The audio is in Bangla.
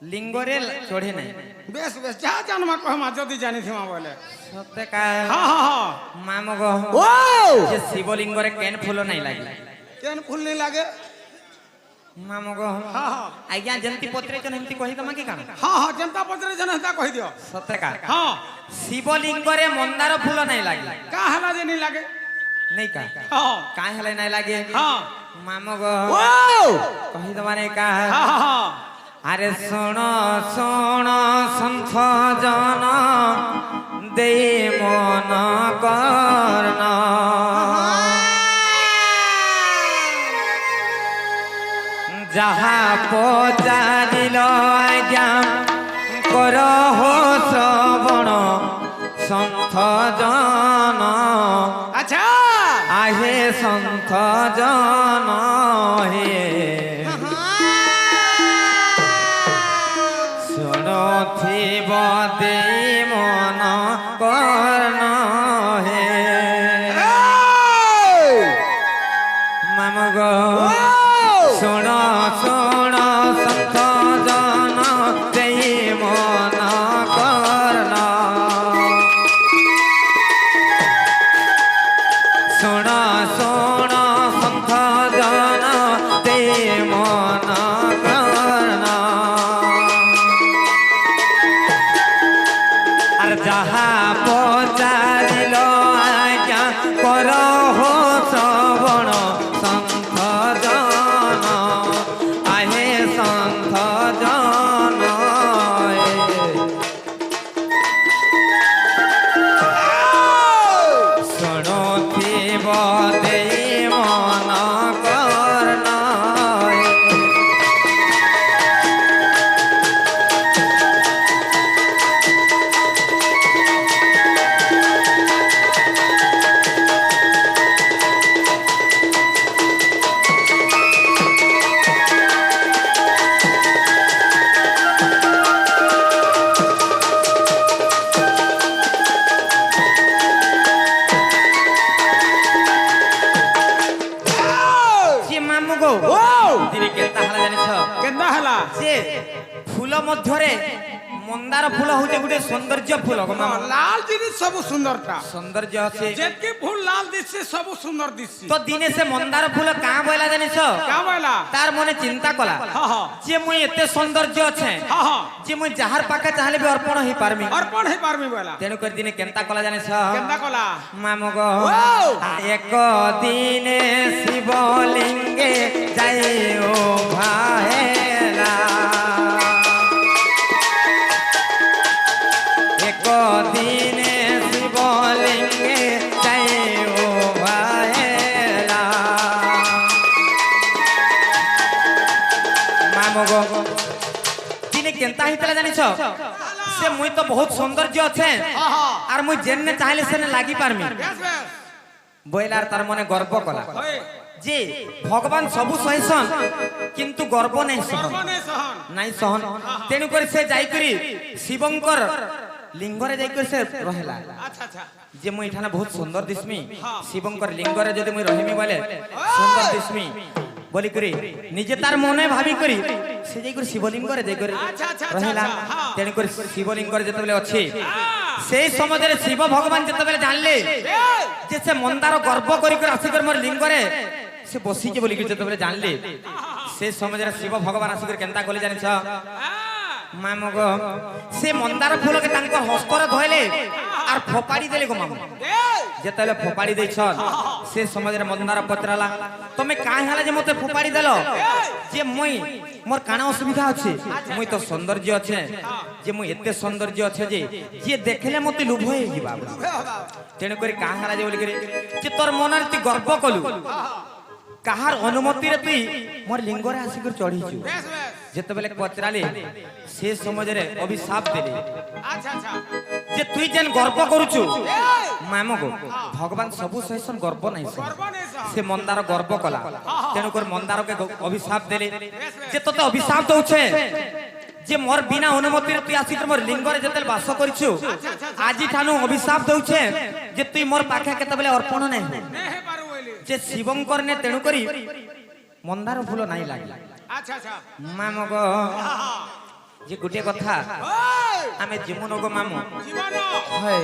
লিঙ্গরে চড়ে নাই বেশ বেশ যা জানমা কহমা যদি জানিথিমা বলে সত্যি কা হ্যাঁ হ্যাঁ হ্যাঁ মামগ ও যে শিবলিঙ্গরে কেন ফুল নাই লাগে কেন ফুল नहीं লাগে মামগ হ্যাঁ হ্যাঁ আজ্ঞা যেমতি পত্রেছন হেমতি কহি দমা কি কাম হ্যাঁ হ্যাঁ জনতা পত্রে জনতা কহি দিও সত্যি কা হ্যাঁ শিবলিঙ্গরে মন্দার ফুল নাই লাগে কা হেলা যে नहीं লাগে नहीं का হ্যাঁ काहे हले नहीं लागे হ্যাঁ मामग ও कही दमाने का হ্যাঁ হ্যাঁ अरे सुन सुन संथ जन दे मन कर्ण जहा पचारिल आज्ञा कर हो श्रवण संथ जन अच्छा आहे संथ जन हे শুনথিব দে মন কর্ণ হে মামগ শুণ শুণ সন্ত জন দে মন কর্ণ শুণ শুণ সন্ত জন দে মন কর্ণ আর যাহা পচারিল আজ্ঞা কর হো শ্রবণ সন্থ জন আহে সন্থ জন শুণুথিব দে মন কর্ণ কেন্দা হেলা যে ফুল মধ্যরে মন্দার ফুল হচ্ছে গোটে সৌন্দর্য ফুল লাল জিনিস সব সুন্দরটা সৌন্দর্য আছে যেতকি ফুল লাল দিছে সব সুন্দর দিছে তো দিনে সে মন্দার ফুল কাঁ বইলা জানিছ কা বইলা তার মনে চিন্তা কলা হ্যাঁ হ্যাঁ যে মুই এতে সৌন্দর্য আছে হ্যাঁ হ্যাঁ যে মুই যাহার পাখে চাহলে বি অর্পণ হই পারমি অর্পণ হই পারমি বইলা তেণু করে দিনে কেনতা কলা জানিছ কেন্দা কলা মামগ ওয়াও! এক দিনে শিবলিঙ্গে যাই ও ভাহেলা এক দিনে শিবলিঙ্গে যাই ও ভাহেলা মামগ দিনে কেনতা হইতলা জানিছ সে মুই তো বহুত সৌন্দর্য আছে হ্যাঁ হ্যাঁ আর মুই যেনে চাইলে সেনে লাগি পারমি বেশ বেশ বইলার তার মনে গর্ব কলা হই যে ভগবান সবু সহিসন কিন্তু গর্ব নাই সহন সর্বনে সহন নাই সহন তেণু করে সে যাই করি শিবঙ্কর লিঙ্গরে যাই করে সে রহেলা আচ্ছা আচ্ছা যে মুই এখানে বহুত সুন্দর দিসমি শিবঙ্কর লিঙ্গরে যদি মুই রহিমি বলে সুন্দর দিসমি বলি করি নিজে তার মনে ভাবি করি সে যাই করে শিবলিঙ্গরে যাই করে আচ্ছা, আচ্ছা, রহিলা আচ্ছা, হ্যাঁ। তেণু করে শিবলিঙ্গরে যেতবেলে ଅଛି সেই সমাজের শিব ভগবান যেতবেলে জানলে যে সে মন্দার গর্ব করি করে আসিকর মোর লিঙ্গরে সে বসিছে বলি যেতবেলে জানলে সেই সমাজের শিব ভগবান আসিকর কেনতা কলে জানিছ মামগ সে মন্দার ফুলকে তাঙ্ক হস্তরে ধইলে আর ফোপাড়ি দেলে গো মামু যেতবেলে ফোপাড়ি ଦେଇছ সে সমাজের মন্দার পত্রালা তুমি কাই হেলা যে মতে ফোপাড়ি দেল যে মুই মোর কানা অসুবিধা আছে মুই তো সৌন্দর্য আছে যে মুই এতে সৌন্দর্য আছে যে দেখলে মতে লোভ হয়ে ଯିବା তেণু করে কাই হেলা যে বলি করে যে তোর মনের তুই গর্ব কলু কাহার অনুমতিরে তুই মোর লিঙ্গরে আসিকর চড়িছু বেশ বেশ যেতবেলে পচরালে সে সমাজরে অভিশাপ দেলে আচ্ছা আচ্ছা যে তুই যেন গর্ব করুছু মামগ ভগবান সবু সহিসন গর্ব নাই সর্বনে সহন সে মন্দার গর্ব কলা তেণু করে মন্দারকে অভিশাপ দেলে যে তোতে অভিশাপ দউছে যে মোর বিনা অনুমতিরে তুই আসিকর মোর লিঙ্গরে যেতবেলে বাস করিছু আজি ঠানু অভিশাপ দউছে যে তুই মোর পাখে কেতবেলে অর্পণ নাই নে হে পারু বইলি যে শিবঙ্কর নে তেণু করি মন্দার ফুল নাই লাগি আচ্ছা আচ্ছা মামগ যে গোটে কথা ওই আমি জীবন গো মামু জীবন হয়